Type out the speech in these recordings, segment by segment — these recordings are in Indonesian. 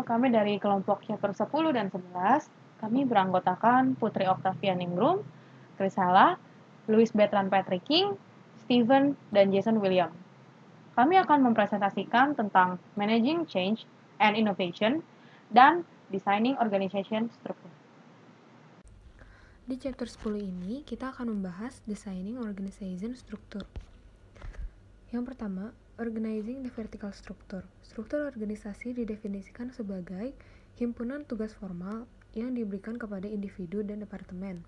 kami dari kelompok chapter 10 dan 11. Kami beranggotakan Putri Octavia Ningrum, Krisala, Louis Bertrand Patrick King, Steven, dan Jason William. Kami akan mempresentasikan tentang Managing Change and Innovation dan Designing Organization Structure. Di chapter 10 ini, kita akan membahas Designing Organization Structure. Yang pertama, Organizing the Vertical Structure. Struktur organisasi didefinisikan sebagai himpunan tugas formal yang diberikan kepada individu dan departemen.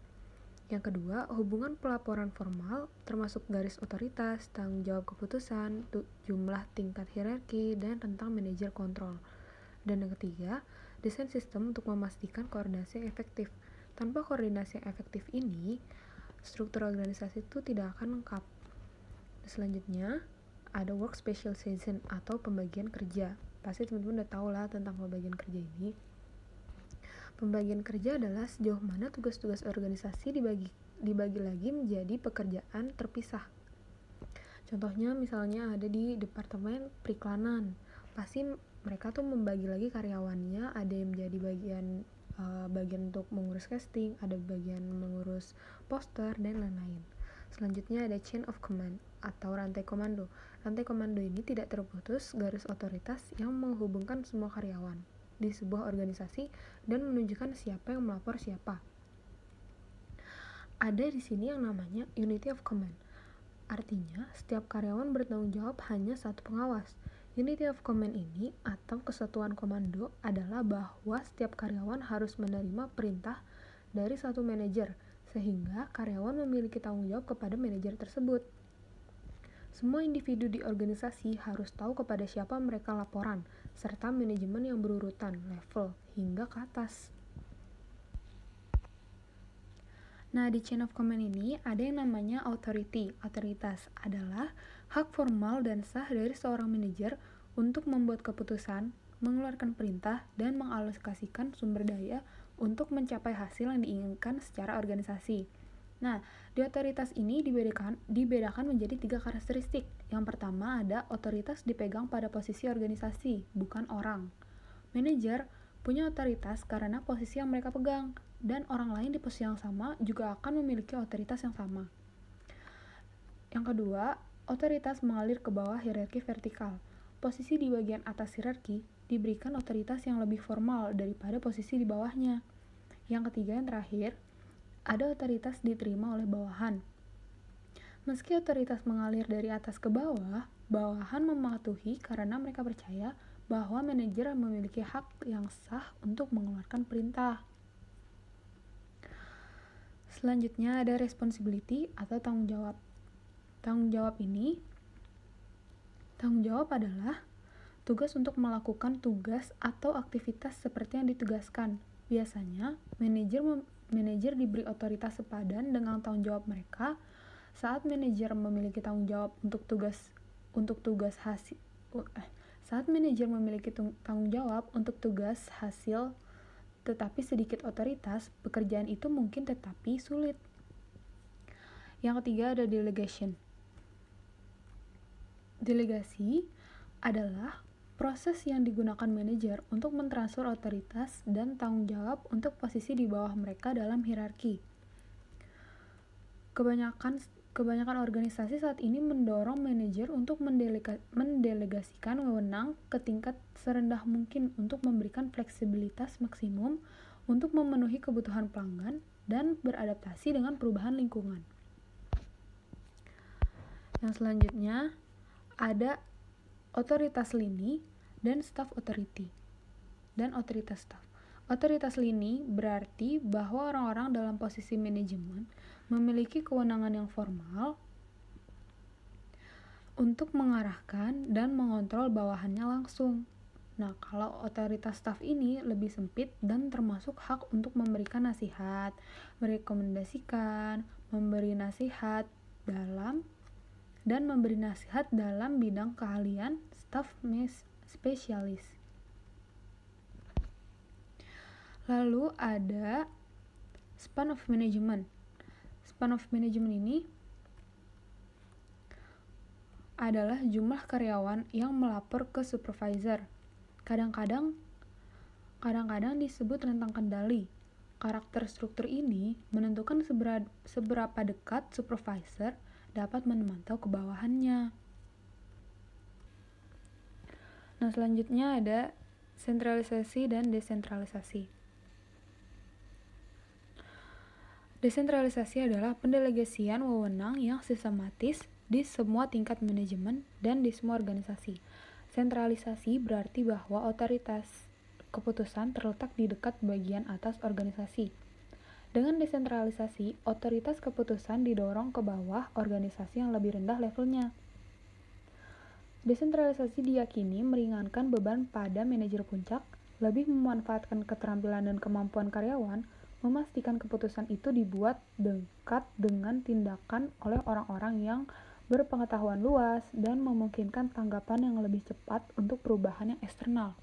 Yang kedua, hubungan pelaporan formal termasuk garis otoritas, tanggung jawab keputusan, jumlah tingkat hierarki, dan tentang manajer kontrol. Dan yang ketiga, desain sistem untuk memastikan koordinasi yang efektif. Tanpa koordinasi yang efektif ini, struktur organisasi itu tidak akan lengkap. Selanjutnya, ada work specialization atau pembagian kerja. Pasti teman-teman udah tahu lah tentang pembagian kerja ini. Pembagian kerja adalah sejauh mana tugas-tugas organisasi dibagi lagi menjadi pekerjaan terpisah. Contohnya misalnya ada di departemen periklanan, pasti mereka tuh membagi lagi karyawannya, ada yang menjadi bagian untuk mengurus casting, ada bagian mengurus poster, dan lain-lain. Selanjutnya ada chain of command atau rantai komando. Rantai komando ini tidak terputus garis otoritas yang menghubungkan semua karyawan di sebuah organisasi dan menunjukkan siapa yang melapor siapa. Ada di sini yang namanya unity of command. Artinya, setiap karyawan bertanggung jawab hanya satu pengawas. Unity of command ini atau kesatuan komando adalah bahwa setiap karyawan harus menerima perintah dari satu manajer, sehingga karyawan memiliki tanggung jawab kepada manajer tersebut. Semua individu di organisasi harus tahu kepada siapa mereka laporan, serta manajemen yang berurutan, level, hingga ke atas. Nah, di chain of command ini ada yang namanya authority. Otoritas adalah hak formal dan sah dari seorang manajer untuk membuat keputusan, mengeluarkan perintah, dan mengalokasikan sumber daya untuk mencapai hasil yang diinginkan secara organisasi. Nah, di otoritas ini dibedakan menjadi 3 karakteristik. Yang pertama ada otoritas dipegang pada posisi organisasi, bukan orang. Manajer punya otoritas karena posisi yang mereka pegang, dan orang lain di posisi yang sama juga akan memiliki otoritas yang sama. Yang kedua, otoritas mengalir ke bawah hierarki vertikal. Posisi di bagian atas hierarki diberikan otoritas yang lebih formal daripada posisi di bawahnya. Yang ketiga, yang terakhir, ada otoritas diterima oleh bawahan. Meski otoritas mengalir dari atas ke bawah, bawahan mematuhi karena mereka percaya bahwa manajer memiliki hak yang sah untuk mengeluarkan perintah. Selanjutnya ada responsibility atau tanggung jawab. Tanggung jawab adalah tugas untuk melakukan tugas atau aktivitas seperti yang ditugaskan. Biasanya, manajer diberi otoritas sepadan dengan tanggung jawab mereka. Saat manajer memiliki tanggung jawab untuk tugas hasil tetapi sedikit otoritas, pekerjaan itu mungkin tetapi sulit. Yang ketiga ada delegation. Delegasi adalah proses yang digunakan manajer untuk mentransfer otoritas dan tanggung jawab untuk posisi di bawah mereka dalam hierarki. Kebanyakan organisasi saat ini mendorong manajer untuk mendelegasikan wewenang ke tingkat serendah mungkin untuk memberikan fleksibilitas maksimum untuk memenuhi kebutuhan pelanggan dan beradaptasi dengan perubahan lingkungan. Yang selanjutnya ada otoritas lini dan staff authority dan otoritas staff. Otoritas lini berarti bahwa orang-orang dalam posisi manajemen memiliki kewenangan yang formal untuk mengarahkan dan mengontrol bawahannya langsung. Nah, kalau otoritas staff ini lebih sempit dan termasuk hak untuk memberikan nasihat, merekomendasikan, memberi nasihat dalam bidang keahlian staff spesialis. Lalu ada span of management. Span of management ini adalah jumlah karyawan yang melapor ke supervisor. Kadang-kadang kadang-kadang disebut rentang kendali. Karakter struktur ini menentukan seberapa dekat supervisor dapat memantau ke bawahannya. Nah, selanjutnya ada sentralisasi dan desentralisasi. Desentralisasi adalah pendelegasian wewenang yang sistematis di semua tingkat manajemen dan di semua organisasi. Sentralisasi berarti bahwa otoritas keputusan terletak di dekat bagian atas organisasi. Dengan desentralisasi, otoritas keputusan didorong ke bawah organisasi yang lebih rendah levelnya. Desentralisasi diyakini meringankan beban pada manajer puncak, lebih memanfaatkan keterampilan dan kemampuan karyawan, memastikan keputusan itu dibuat dekat dengan tindakan oleh orang-orang yang berpengetahuan luas, dan memungkinkan tanggapan yang lebih cepat untuk perubahan yang eksternal.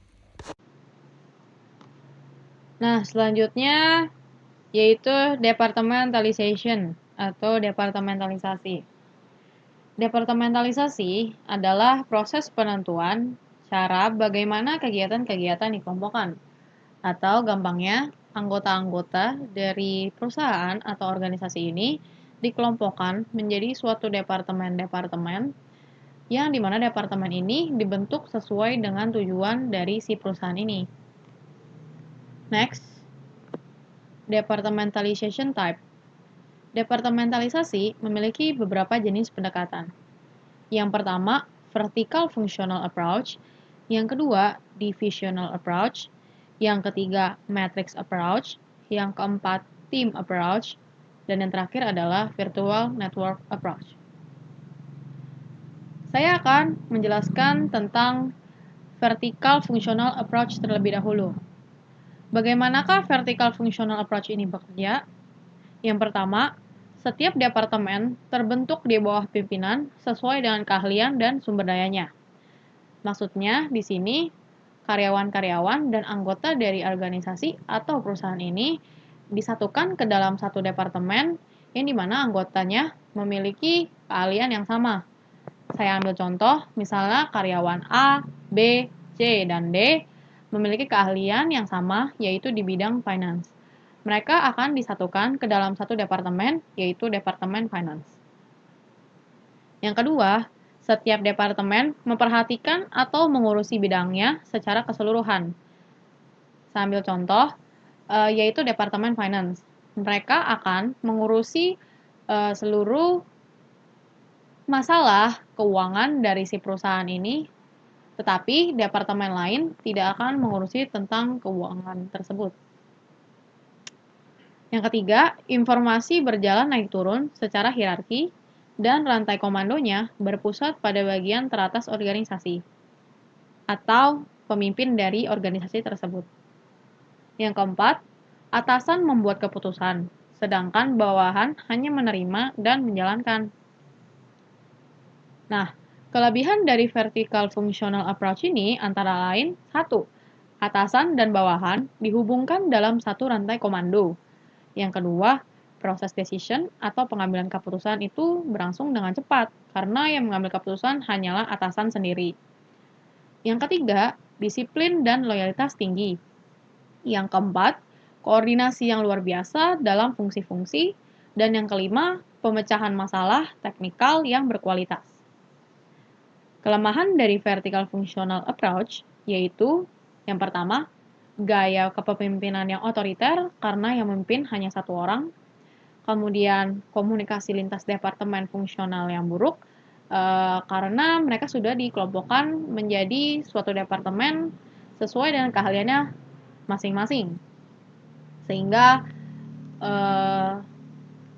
Nah, selanjutnya yaitu departmentalization atau departementalisasi. Departementalisasi adalah proses penentuan cara bagaimana kegiatan-kegiatan dikelompokkan, atau gampangnya, anggota-anggota dari perusahaan atau organisasi ini dikelompokkan menjadi suatu departemen-departemen yang dimana departemen ini dibentuk sesuai dengan tujuan dari si perusahaan ini. Next, departmentalization type. Departementalisasi memiliki beberapa jenis pendekatan. Yang pertama, vertical functional approach. Yang kedua, divisional approach. Yang ketiga, matrix approach. Yang keempat, team approach. Dan yang terakhir adalah virtual network approach. Saya akan menjelaskan tentang vertical functional approach terlebih dahulu. Bagaimanakah vertical functional approach ini bekerja? Yang pertama, setiap departemen terbentuk di bawah pimpinan sesuai dengan keahlian dan sumber dayanya. Maksudnya, di sini karyawan-karyawan dan anggota dari organisasi atau perusahaan ini disatukan ke dalam satu departemen yang dimana anggotanya memiliki keahlian yang sama. Saya ambil contoh, misalnya karyawan A, B, C, dan D memiliki keahlian yang sama, yaitu di bidang finance. Mereka akan disatukan ke dalam satu departemen, yaitu Departemen Finance. Yang kedua, setiap departemen memperhatikan atau mengurusi bidangnya secara keseluruhan. Saya ambil contoh, yaitu Departemen Finance. Mereka akan mengurusi seluruh masalah keuangan dari si perusahaan ini, tetapi departemen lain tidak akan mengurusi tentang keuangan tersebut. Yang ketiga, informasi berjalan naik turun secara hierarki dan rantai komandonya berpusat pada bagian teratas organisasi atau pemimpin dari organisasi tersebut. Yang keempat, atasan membuat keputusan, sedangkan bawahan hanya menerima dan menjalankan. Nah, kelebihan dari vertical functional approach ini antara lain, 1. Atasan dan bawahan dihubungkan dalam satu rantai komando. Yang kedua, proses decision atau pengambilan keputusan itu berlangsung dengan cepat, karena yang mengambil keputusan hanyalah atasan sendiri. Yang ketiga, disiplin dan loyalitas tinggi. Yang keempat, koordinasi yang luar biasa dalam fungsi-fungsi. Dan yang kelima, pemecahan masalah teknikal yang berkualitas. Kelemahan dari vertical functional approach yaitu yang pertama, gaya kepemimpinan yang otoriter karena yang memimpin hanya satu orang. Kemudian komunikasi lintas departemen fungsional yang buruk karena mereka sudah dikelompokkan menjadi suatu departemen sesuai dengan keahliannya masing-masing. Sehingga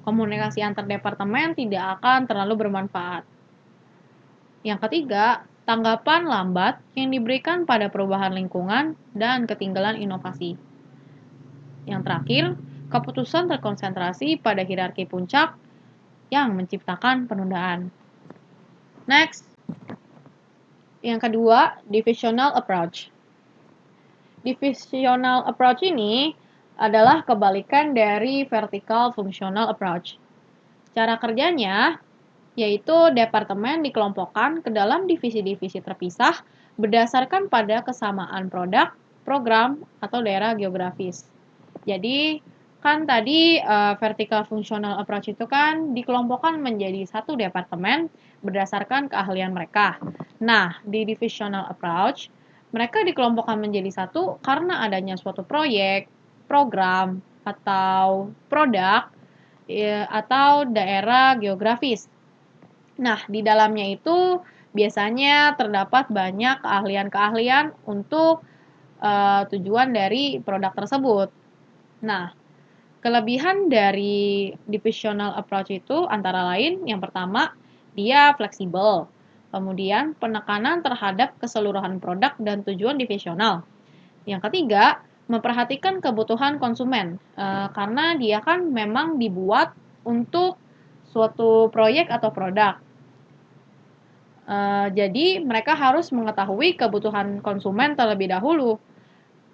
komunikasi antar departemen tidak akan terlalu bermanfaat. Yang ketiga, tanggapan lambat yang diberikan pada perubahan lingkungan dan ketinggalan inovasi. Yang terakhir, keputusan terkonsentrasi pada hierarki puncak yang menciptakan penundaan. Next. Yang kedua, divisional approach. Divisional approach ini adalah kebalikan dari vertical functional approach. Cara kerjanya yaitu departemen dikelompokkan ke dalam divisi-divisi terpisah berdasarkan pada kesamaan produk, program, atau daerah geografis. Jadi, kan tadi vertical functional approach itu kan dikelompokkan menjadi satu departemen berdasarkan keahlian mereka. Nah, di divisional approach, mereka dikelompokkan menjadi satu karena adanya suatu proyek, program, atau produk, atau daerah geografis. Nah, di dalamnya itu biasanya terdapat banyak keahlian-keahlian untuk tujuan dari produk tersebut. Nah, kelebihan dari divisional approach itu antara lain, yang pertama, dia fleksibel. Kemudian, penekanan terhadap keseluruhan produk dan tujuan divisional. Yang ketiga, memperhatikan kebutuhan konsumen. Karena dia kan memang dibuat untuk suatu proyek atau produk. Jadi, mereka harus mengetahui kebutuhan konsumen terlebih dahulu.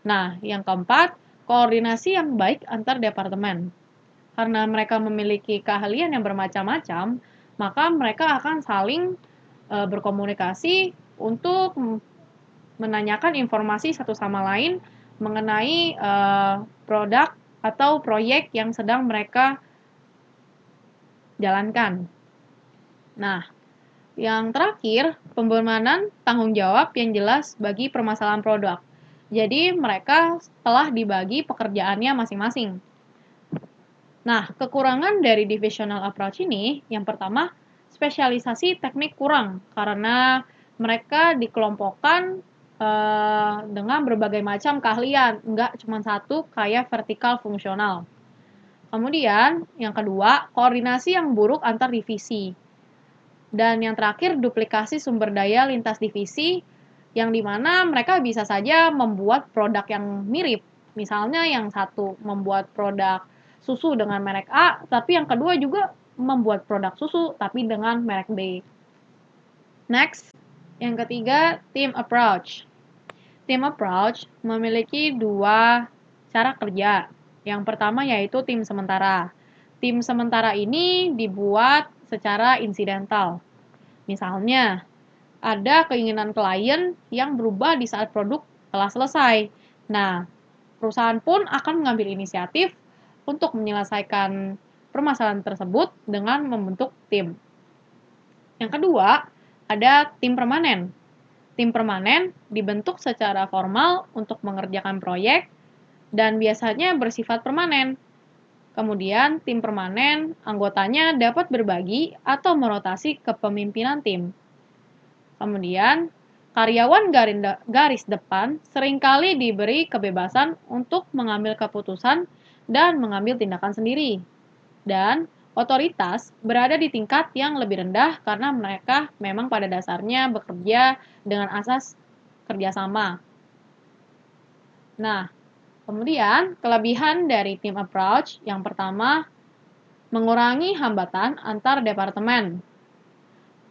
Nah, yang keempat, koordinasi yang baik antar departemen. Karena mereka memiliki keahlian yang bermacam-macam, maka mereka akan saling berkomunikasi untuk menanyakan informasi satu sama lain mengenai produk atau proyek yang sedang mereka jalankan. Nah, yang terakhir, pembenahan tanggung jawab yang jelas bagi permasalahan produk. Jadi, mereka telah dibagi pekerjaannya masing-masing. Nah, kekurangan dari divisional approach ini, yang pertama, spesialisasi teknik kurang karena mereka dikelompokkan dengan berbagai macam keahlian, nggak cuma satu kayak vertikal fungsional. Kemudian, yang kedua, koordinasi yang buruk antar divisi. Dan yang terakhir, duplikasi sumber daya lintas divisi, yang dimana mereka bisa saja membuat produk yang mirip. Misalnya yang satu membuat produk susu dengan merek A, tapi yang kedua juga membuat produk susu tapi dengan merek B. Next, yang ketiga, team approach. Team approach memiliki dua cara kerja. Yang pertama yaitu tim sementara. Tim sementara ini dibuat secara insidental. Misalnya, ada keinginan klien yang berubah di saat produk telah selesai. Nah, perusahaan pun akan mengambil inisiatif untuk menyelesaikan permasalahan tersebut dengan membentuk tim. Yang kedua, ada tim permanen. Tim permanen dibentuk secara formal untuk mengerjakan proyek dan biasanya bersifat permanen. Kemudian, tim permanen anggotanya dapat berbagi atau merotasi kepemimpinan tim. Kemudian, karyawan garis depan seringkali diberi kebebasan untuk mengambil keputusan dan mengambil tindakan sendiri. Dan otoritas berada di tingkat yang lebih rendah karena mereka memang pada dasarnya bekerja dengan asas kerjasama. Nah, kemudian kelebihan dari team approach yang pertama, mengurangi hambatan antar departemen.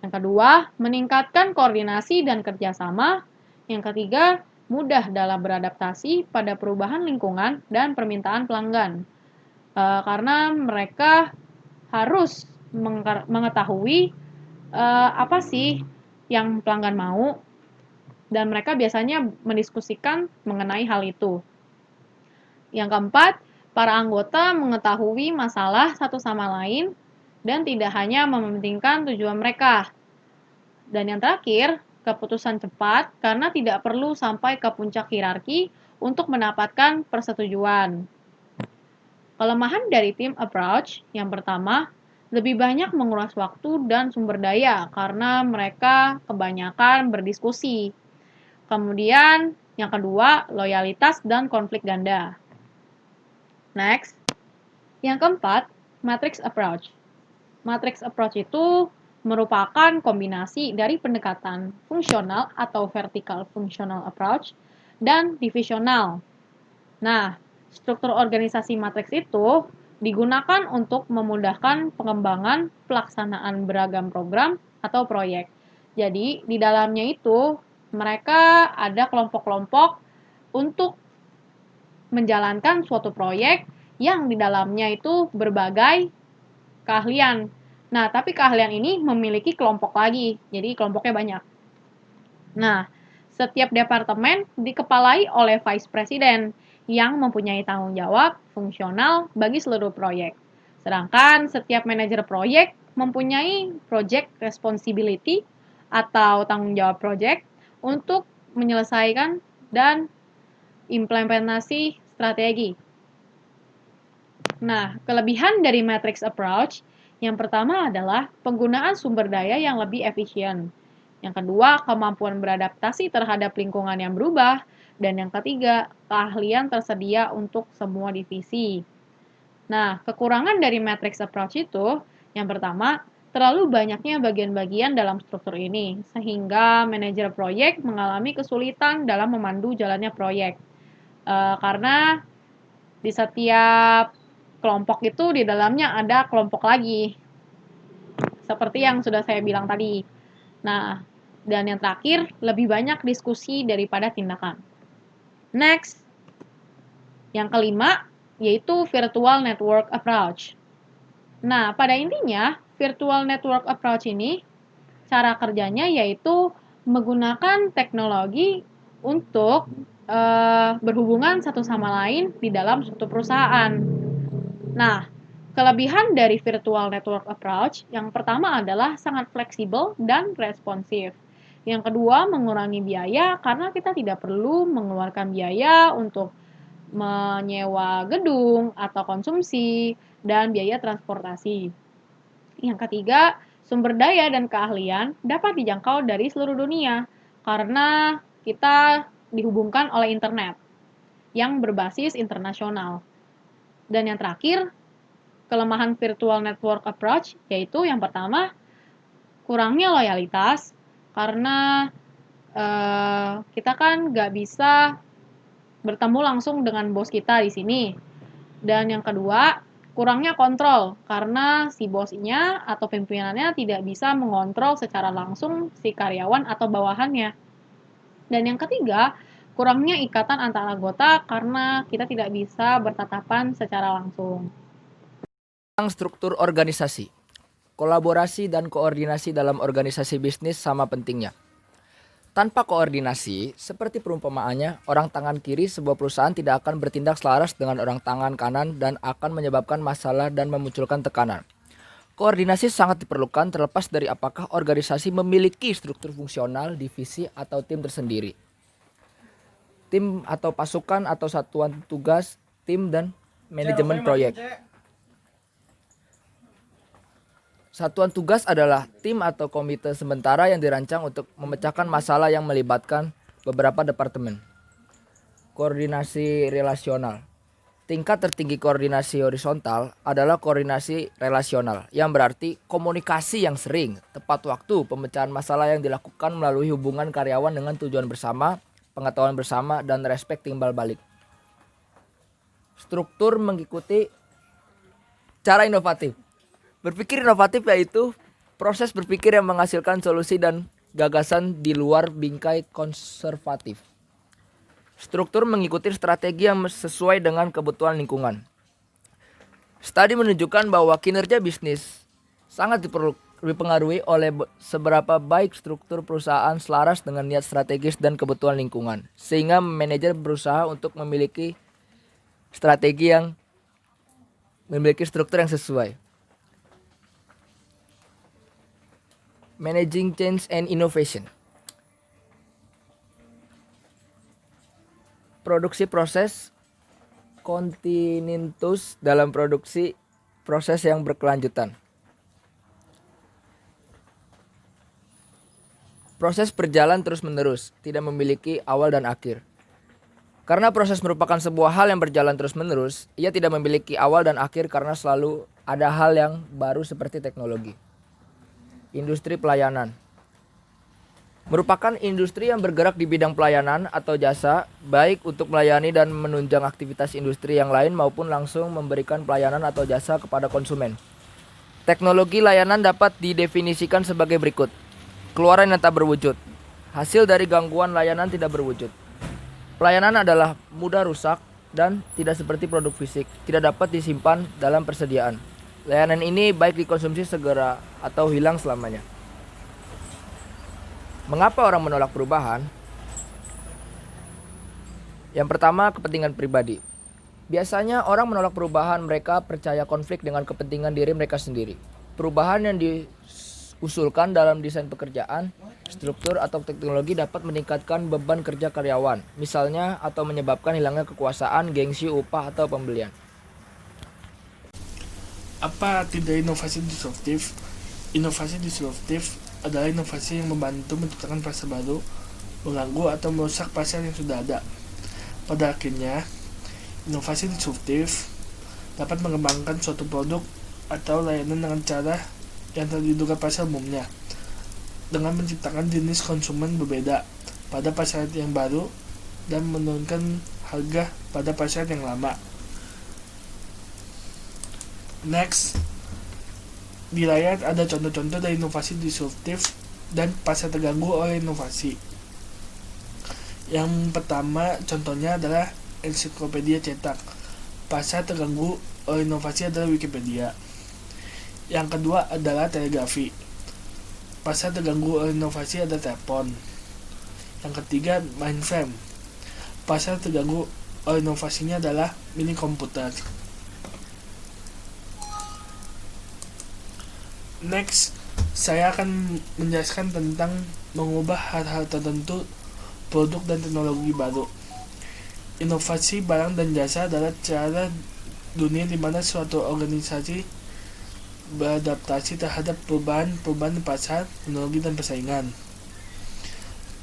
Yang kedua, meningkatkan koordinasi dan kerjasama. Yang ketiga, mudah dalam beradaptasi pada perubahan lingkungan dan permintaan pelanggan. Karena mereka harus mengetahui apa sih yang pelanggan mau, dan mereka biasanya mendiskusikan mengenai hal itu. Yang keempat, para anggota mengetahui masalah satu sama lain dan tidak hanya mementingkan tujuan mereka. Dan yang terakhir, keputusan cepat karena tidak perlu sampai ke puncak hierarki untuk mendapatkan persetujuan. Kelemahan dari tim approach yang pertama, lebih banyak menguras waktu dan sumber daya karena mereka kebanyakan berdiskusi. Kemudian, yang kedua, loyalitas dan konflik ganda. Next, yang keempat, matrix approach. Matrix approach itu merupakan kombinasi dari pendekatan fungsional atau vertical functional approach dan divisional. Nah, struktur organisasi matriks itu digunakan untuk memudahkan pengembangan pelaksanaan beragam program atau proyek. Jadi, di dalamnya itu mereka ada kelompok-kelompok untuk menjalankan suatu proyek yang di dalamnya itu berbagai keahlian. Nah, tapi keahlian ini memiliki kelompok lagi, jadi kelompoknya banyak. Nah, Setiap departemen dikepalai oleh Vice President yang mempunyai tanggung jawab fungsional bagi seluruh proyek. Sedangkan setiap manajer proyek mempunyai project responsibility atau tanggung jawab proyek untuk menyelesaikan dan implementasi strategi. Nah, kelebihan dari matrix approach yang pertama adalah penggunaan sumber daya yang lebih efisien. Yang kedua, kemampuan beradaptasi terhadap lingkungan yang berubah. Dan yang ketiga, keahlian tersedia untuk semua divisi. Nah, kekurangan dari matrix approach itu, yang pertama, terlalu banyaknya bagian-bagian dalam struktur ini, sehingga manajer proyek mengalami kesulitan dalam memandu jalannya proyek. Karena di setiap kelompok itu di dalamnya ada kelompok lagi, seperti yang sudah saya bilang tadi. Nah, dan yang terakhir, lebih banyak diskusi daripada tindakan. Next, yang kelima, yaitu virtual network approach. Nah, pada intinya, virtual network approach ini, cara kerjanya yaitu menggunakan teknologi untuk berhubungan satu sama lain di dalam suatu perusahaan. Nah, kelebihan dari virtual network approach yang pertama adalah sangat fleksibel dan responsif. Yang kedua, mengurangi biaya karena kita tidak perlu mengeluarkan biaya untuk menyewa gedung atau konsumsi dan biaya transportasi. Yang ketiga, sumber daya dan keahlian dapat dijangkau dari seluruh dunia karena kita dihubungkan oleh internet yang berbasis internasional. Dan yang terakhir, kelemahan virtual network approach yaitu yang pertama, kurangnya loyalitas karena kita kan nggak bisa bertemu langsung dengan bos kita di sini. Dan yang kedua, kurangnya kontrol karena si bosnya atau pimpinannya tidak bisa mengontrol secara langsung si karyawan atau bawahannya. Dan yang ketiga, kurangnya ikatan antar anggota karena kita tidak bisa bertatapan secara langsung. Tentang struktur organisasi, kolaborasi dan koordinasi dalam organisasi bisnis sama pentingnya. Tanpa koordinasi, seperti perumpamaannya, orang tangan kiri sebuah perusahaan tidak akan bertindak selaras dengan orang tangan kanan dan akan menyebabkan masalah dan memunculkan tekanan. Koordinasi sangat diperlukan terlepas dari apakah organisasi memiliki struktur fungsional, divisi, atau tim tersendiri. Tim atau pasukan atau satuan tugas, tim dan manajemen proyek. Satuan tugas adalah tim atau komite sementara yang dirancang untuk memecahkan masalah yang melibatkan beberapa departemen. Koordinasi relasional. Tingkat tertinggi koordinasi horizontal adalah koordinasi relasional, yang berarti komunikasi yang sering, tepat waktu, pemecahan masalah yang dilakukan melalui hubungan karyawan dengan tujuan bersama, pengetahuan bersama, dan respek timbal balik. Struktur mengikuti cara inovatif. Berpikir inovatif yaitu proses berpikir yang menghasilkan solusi dan gagasan di luar bingkai konservatif. Struktur mengikuti strategi yang sesuai dengan kebutuhan lingkungan. Studi menunjukkan bahwa kinerja bisnis sangat dipengaruhi oleh seberapa baik struktur perusahaan selaras dengan niat strategis dan kebutuhan lingkungan, sehingga manajer berusaha untuk memiliki strategi yang memiliki struktur yang sesuai. Managing Change and Innovation. Produksi proses continuous dalam produksi proses yang berkelanjutan. Proses berjalan terus-menerus, tidak memiliki awal dan akhir. Karena proses merupakan sebuah hal yang berjalan terus-menerus, ia tidak memiliki awal dan akhir karena selalu ada hal yang baru seperti teknologi. Industri pelayanan merupakan industri yang bergerak di bidang pelayanan atau jasa, baik untuk melayani dan menunjang aktivitas industri yang lain maupun langsung memberikan pelayanan atau jasa kepada konsumen. Teknologi layanan dapat didefinisikan sebagai berikut. Keluaran yang tak berwujud. Hasil dari gangguan layanan tidak berwujud. Pelayanan adalah mudah rusak dan tidak seperti produk fisik, tidak dapat disimpan dalam persediaan. Layanan ini baik dikonsumsi segera atau hilang selamanya. Mengapa orang menolak perubahan? Yang pertama, kepentingan pribadi. Biasanya orang menolak perubahan, mereka percaya konflik dengan kepentingan diri mereka sendiri. Perubahan yang diusulkan dalam desain pekerjaan, struktur atau teknologi dapat meningkatkan beban kerja karyawan, misalnya atau menyebabkan hilangnya kekuasaan, gengsi, upah, atau pembelian. Apa arti dari inovasi disruptif? Inovasi disruptif adalah inovasi yang membantu menciptakan pasar baru, mengganggu atau merusak pasar yang sudah ada. Pada akhirnya, inovasi disruptif dapat mengembangkan suatu produk atau layanan dengan cara yang tak diduga pasar umumnya, dengan menciptakan jenis konsumen berbeda pada pasar yang baru dan menurunkan harga pada pasar yang lama. Next, di layar ada contoh-contoh dari inovasi disruptif dan pasar terganggu oleh inovasi. Yang pertama contohnya adalah ensiklopedia cetak. Pasar terganggu oleh inovasi adalah Wikipedia. Yang kedua adalah telegrafi. Pasar terganggu oleh inovasi adalah telepon. Yang ketiga mainframe. Pasar terganggu oleh inovasinya adalah mini komputer. Next, saya akan menjelaskan tentang mengubah hal-hal tertentu produk dan teknologi baru. Inovasi barang dan jasa adalah cara dunia di mana suatu organisasi beradaptasi terhadap perubahan pasar, teknologi, dan persaingan.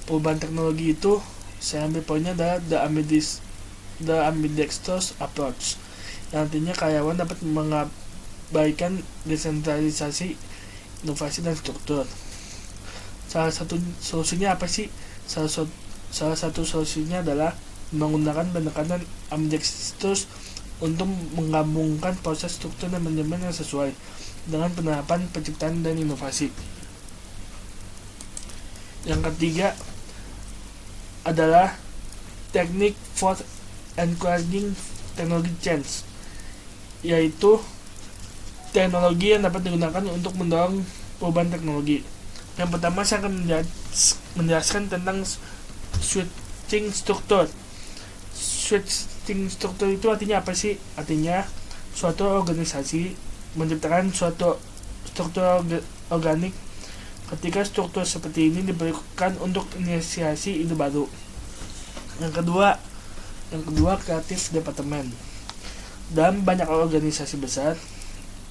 Perubahan teknologi itu, saya ambil poinnya adalah the ambidextrous approach, yang artinya karyawan dapat mengabaikan desentralisasi, inovasi, dan struktur. Salah satu solusinya apa sih? Salah satu solusinya adalah menggunakan pendekatan ambidextrous untuk menggabungkan proses struktur dan manajemen yang sesuai dengan penerapan penciptaan dan inovasi. Yang ketiga adalah teknik for encouraging technology change, yaitu teknologi yang dapat digunakan untuk mendorong perubahan teknologi. Yang pertama saya akan menjelaskan tentang switching struktur. Switching struktur itu artinya apa sih? Artinya suatu organisasi menciptakan suatu struktur organik ketika struktur seperti ini diperlukan untuk inisiasi ide baru. Yang kedua kreatif departemen. Dalam banyak organisasi besar,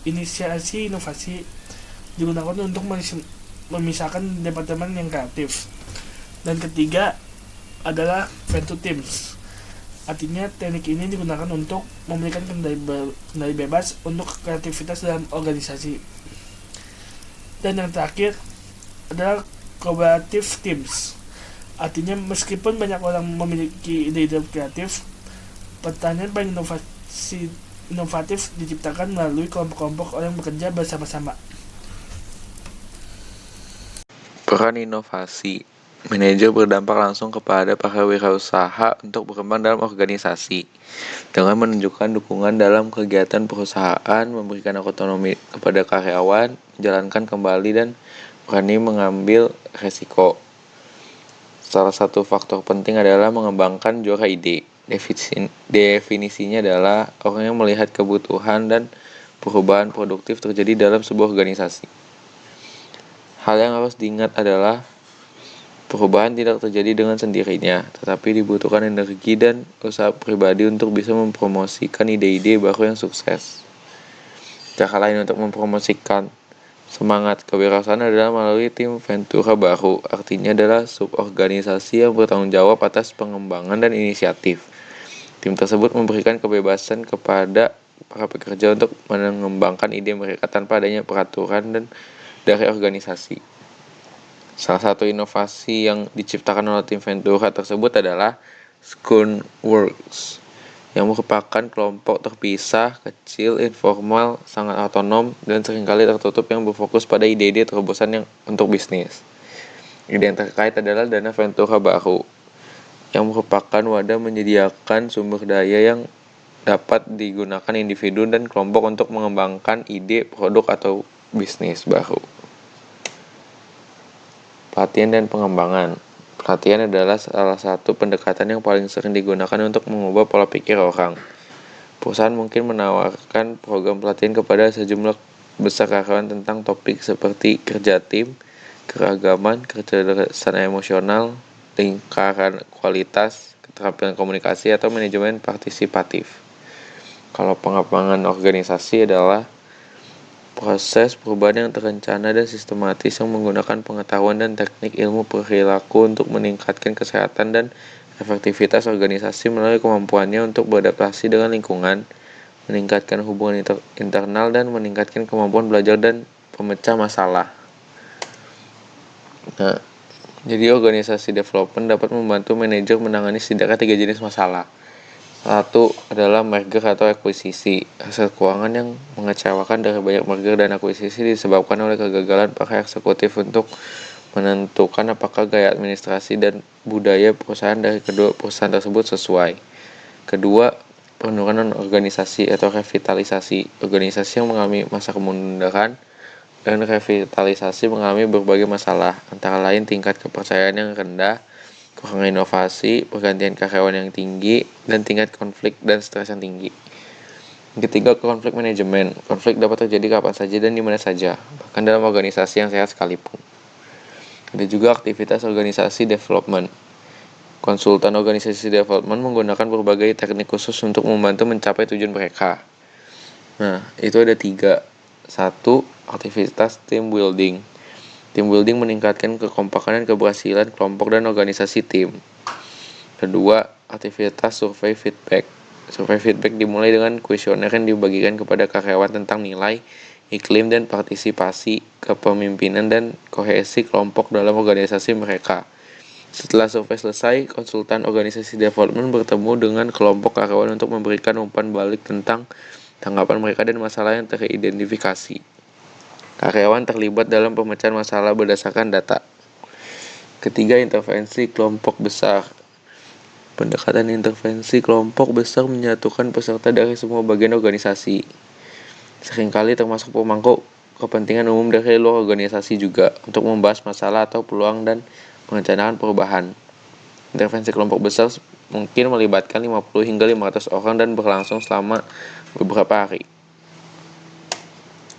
inisiasi inovasi digunakan untuk memisahkan departemen yang kreatif. Dan ketiga adalah venture teams. Artinya teknik ini digunakan untuk memberikan kendali bebas untuk kreativitas dalam organisasi. Dan yang terakhir adalah collaborative teams. Artinya meskipun banyak orang memiliki ide-ide kreatif, pertanyaan paling inovatif diciptakan melalui kelompok-kelompok orang bekerja bersama-sama. Peran inovasi. Manajer berdampak langsung kepada para wirausaha untuk berkembang dalam organisasi dengan menunjukkan dukungan dalam kegiatan perusahaan, memberikan otonomi kepada karyawan, menjalankan kembali dan berani mengambil resiko. Salah satu faktor penting adalah mengembangkan juara ide. Definisinya adalah orang yang melihat kebutuhan dan perubahan produktif terjadi dalam sebuah organisasi. Hal yang harus diingat adalah perubahan tidak terjadi dengan sendirinya, tetapi dibutuhkan energi dan usaha pribadi untuk bisa mempromosikan ide-ide baru yang sukses. Cara lain untuk mempromosikan semangat kewirausahaan adalah melalui tim Ventura baru, artinya adalah suborganisasi yang bertanggung jawab atas pengembangan dan inisiatif. Tim tersebut memberikan kebebasan kepada para pekerja untuk mengembangkan ide mereka tanpa adanya peraturan dan dari organisasi. Salah satu inovasi yang diciptakan oleh tim Ventura tersebut adalah Schoonworks, yang merupakan kelompok terpisah, kecil, informal, sangat otonom, dan seringkali tertutup yang berfokus pada ide-ide terobosan yang untuk bisnis. Ide yang terkait adalah dana Ventura baru, yang merupakan wadah menyediakan sumber daya yang dapat digunakan individu dan kelompok untuk mengembangkan ide, produk, atau bisnis baru. Pelatihan dan pengembangan. Pelatihan adalah salah satu pendekatan yang paling sering digunakan untuk mengubah pola pikir orang. Perusahaan mungkin menawarkan program pelatihan kepada sejumlah besar karyawan tentang topik seperti kerja tim, keragaman, kecerdasan emosional, lingkaran kualitas, keterampilan komunikasi, atau manajemen partisipatif. Kalau pengembangan organisasi adalah proses perubahan yang terencana dan sistematis yang menggunakan pengetahuan dan teknik ilmu perilaku untuk meningkatkan kesehatan dan efektivitas organisasi melalui kemampuannya untuk beradaptasi dengan lingkungan, meningkatkan hubungan internal, dan meningkatkan kemampuan belajar dan pemecah masalah. Nah, jadi organisasi development dapat membantu manajer menangani setidaknya 3 jenis masalah. Satu adalah merger atau akuisisi. Hasil keuangan yang mengecewakan dari banyak merger dan akuisisi disebabkan oleh kegagalan para eksekutif untuk menentukan apakah gaya administrasi dan budaya perusahaan dari kedua perusahaan tersebut sesuai. Kedua, penurunan organisasi atau revitalisasi. Organisasi yang mengalami masa kemunduran dan revitalisasi mengalami berbagai masalah, antara lain tingkat kepercayaan yang rendah, kurang inovasi, pergantian karyawan yang tinggi, dan tingkat konflik dan stres yang tinggi. Ketiga, konflik manajemen. Konflik dapat terjadi kapan saja dan di mana saja, bahkan dalam organisasi yang sehat sekalipun. Ada juga aktivitas organisasi development. Konsultan organisasi development menggunakan berbagai teknik khusus untuk membantu mencapai tujuan mereka. Nah, itu ada 3. 1. Aktivitas team building. Team building meningkatkan kekompakan dan keberhasilan kelompok dan organisasi tim. Kedua, aktivitas survei feedback. Survei feedback dimulai dengan kuesioner yang dibagikan kepada karyawan tentang nilai, iklim, dan partisipasi, kepemimpinan, dan kohesi kelompok dalam organisasi mereka. Setelah survei selesai, konsultan organisasi development bertemu dengan kelompok karyawan untuk memberikan umpan balik tentang tanggapan mereka dan masalah yang teridentifikasi. Karyawan terlibat dalam pemecahan masalah berdasarkan data. Ketiga, intervensi kelompok besar. Pendekatan intervensi kelompok besar menyatukan peserta dari semua bagian organisasi. Seringkali termasuk pemangku kepentingan umum dari luar organisasi juga, untuk membahas masalah atau peluang dan merencanakan perubahan. Intervensi kelompok besar mungkin melibatkan 50 hingga 500 orang dan berlangsung selama beberapa hari.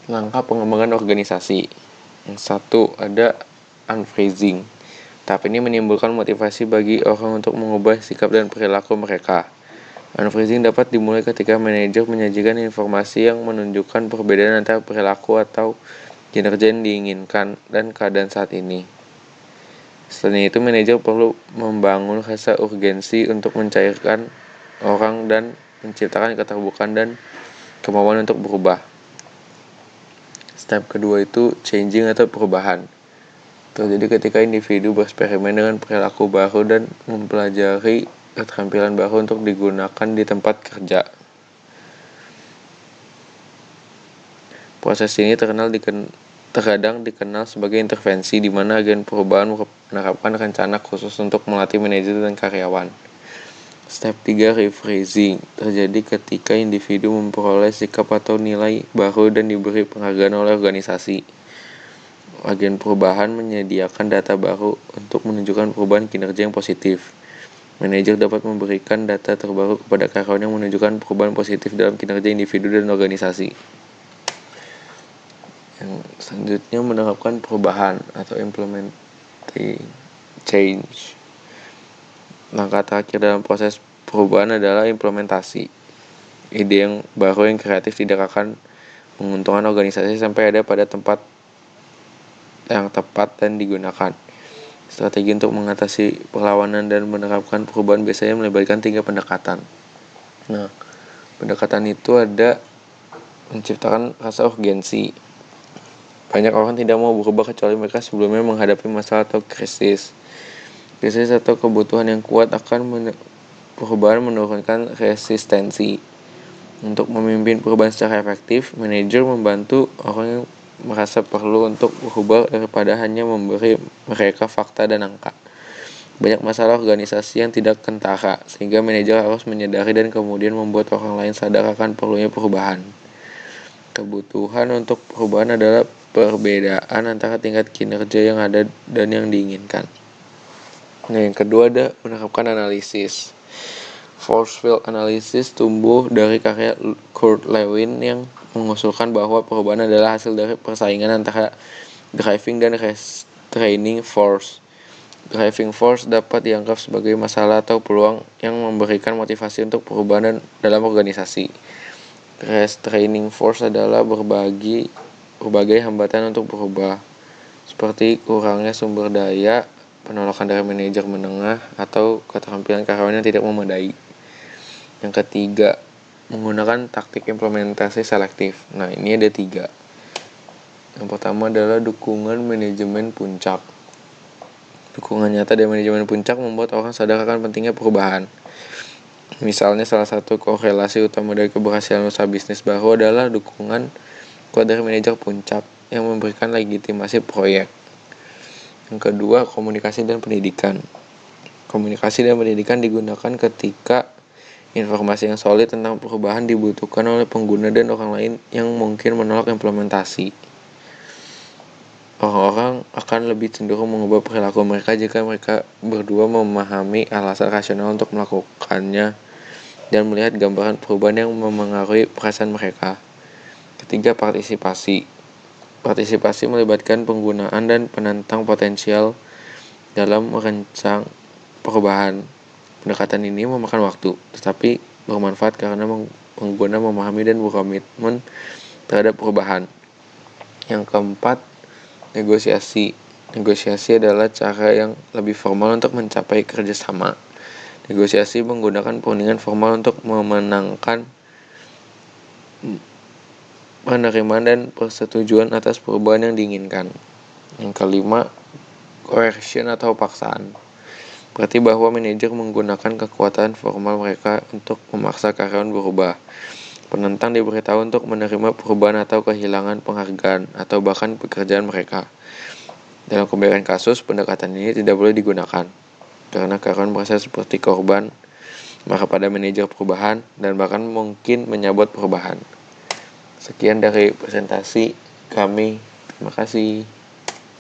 Langkah pengembangan organisasi. Yang satu, ada unfreezing. Tahap ini menimbulkan motivasi bagi orang untuk mengubah sikap dan perilaku mereka. Unfreezing dapat dimulai ketika manajer menyajikan informasi yang menunjukkan perbedaan antara perilaku atau kinerja yang diinginkan dan keadaan saat ini. Selain itu, manajer perlu membangun rasa urgensi untuk mencairkan orang dan menciptakan keterbukaan dan kemauan untuk berubah. Step kedua itu changing atau perubahan. Terjadi ketika individu bereksperimen dengan perilaku baru dan mempelajari keterampilan baru untuk digunakan di tempat kerja. Proses ini terkadang dikenal sebagai intervensi, di mana agen perubahan menerapkan rencana khusus untuk melatih manajer dan karyawan. Step 3, rephrasing. Terjadi ketika individu memperoleh sikap atau nilai baru dan diberi penghargaan oleh organisasi. Agen perubahan menyediakan data baru untuk menunjukkan perubahan kinerja yang positif. Manajer dapat memberikan data terbaru kepada karyawan yang menunjukkan perubahan positif dalam kinerja individu dan organisasi. Yang selanjutnya, menerapkan perubahan atau implementing change. Langkah terakhir dalam proses perubahan adalah implementasi. Ide yang baru yang kreatif tidak akan menguntungkan organisasi sampai ada pada tempat yang tepat dan digunakan. Strategi untuk mengatasi perlawanan dan menerapkan perubahan biasanya melibatkan 3 pendekatan. Nah, pendekatan itu ada menciptakan rasa urgensi. Banyak orang tidak mau berubah kecuali mereka sebelumnya menghadapi masalah atau krisis. Krisis atau kebutuhan yang kuat akan perubahan menurunkan resistensi. Untuk memimpin perubahan secara efektif, manajer membantu orang yang merasa perlu untuk berubah daripada hanya memberi mereka fakta dan angka. Banyak masalah organisasi yang tidak kentara, sehingga manajer harus menyadari dan kemudian membuat orang lain sadar akan perlunya perubahan. Kebutuhan untuk perubahan adalah perbedaan antara tingkat kinerja yang ada dan yang diinginkan. Nah, yang kedua ada menerapkan analisis. Force field analysis tumbuh dari karya Kurt Lewin yang mengusulkan bahwa perubahan adalah hasil dari persaingan antara driving dan restraining force. Driving force dapat dianggap sebagai masalah atau peluang yang memberikan motivasi untuk perubahan dalam organisasi. Restraining force adalah berbagai hambatan untuk berubah, seperti kurangnya sumber daya, penolakan dari manajer menengah, atau keterampilan karyawan yang tidak memadai. Yang ketiga, menggunakan taktik implementasi selektif. Nah, ini ada 3. Yang pertama adalah dukungan manajemen puncak. Dukungan nyata dari manajemen puncak membuat orang sadar akan pentingnya perubahan. Misalnya salah satu korelasi utama dari keberhasilan usaha bisnis baru adalah dukungan kuat dari manajer puncak yang memberikan legitimasi proyek. Yang kedua, komunikasi dan pendidikan. Komunikasi dan pendidikan digunakan ketika informasi yang solid tentang perubahan dibutuhkan oleh pengguna dan orang lain yang mungkin menolak implementasi. Orang-orang akan lebih cenderung mengubah perilaku mereka jika mereka berdua memahami alasan rasional untuk melakukannya dan melihat gambaran perubahan yang memengaruhi perasaan mereka. Ketiga, partisipasi. Partisipasi melibatkan penggunaan dan penantang potensial dalam merancang perubahan. Pendekatan ini memakan waktu, tetapi bermanfaat karena pengguna memahami dan berkomitmen terhadap perubahan. Yang keempat, negosiasi. Negosiasi adalah cara yang lebih formal untuk mencapai kerjasama. Negosiasi menggunakan perundingan formal untuk memenangkan penerimaan dan persetujuan atas perubahan yang diinginkan. Yang kelima, coercion atau paksaan. Berarti bahwa manajer menggunakan kekuatan formal mereka untuk memaksa karyawan berubah. Penentang diberitahu untuk menerima perubahan atau kehilangan penghargaan atau bahkan pekerjaan mereka. Dalam kebanyakan kasus, pendekatan ini tidak boleh digunakan karena karyawan merasa seperti korban marah pada manajer perubahan dan bahkan mungkin menyabot perubahan. Sekian dari presentasi kami. Terima kasih.